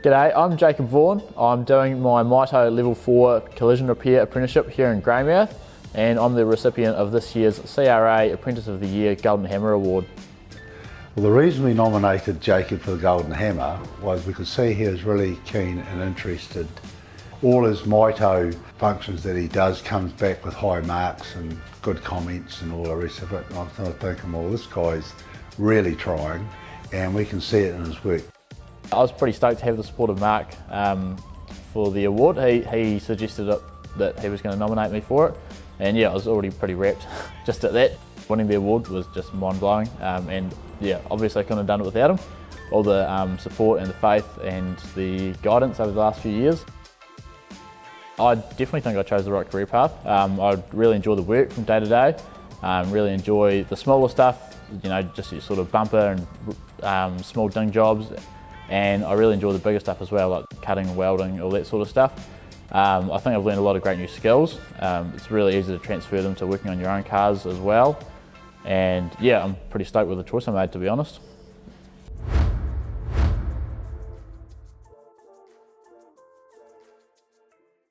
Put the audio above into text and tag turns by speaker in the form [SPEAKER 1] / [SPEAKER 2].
[SPEAKER 1] G'day, I'm Jakeb Vaughan. I'm doing my Mito Level 4 Collision Repair Apprenticeship here in Greymouth, and I'm the recipient of this year's CRA Apprentice of the Year Golden Hammer Award.
[SPEAKER 2] Well, the reason we nominated Jakeb for the Golden Hammer was we could see he was really keen and interested. All his Mito functions that he does comes back with high marks and good comments and all the rest of it. And I'm thinking, well, this guy's really trying, and we can see it in his work.
[SPEAKER 1] I was pretty stoked to have the support of Mark for the award. He suggested that he was going to nominate me for it, and yeah, I was already pretty wrapped just at that. Winning the award was just mind-blowing, and yeah, obviously I couldn't have done it without him. All the support and the faith and the guidance over the last few years. I definitely think I chose the right career path. I really enjoy the work from day to day, really enjoy the smaller stuff, you know, just your sort of bumper and small ding jobs. And I really enjoy the bigger stuff as well, like cutting, welding, all that sort of stuff. I think I've learned a lot of great new skills. It's really easy to transfer them to working on your own cars as well. And yeah, I'm pretty stoked with the choice I made, to be honest.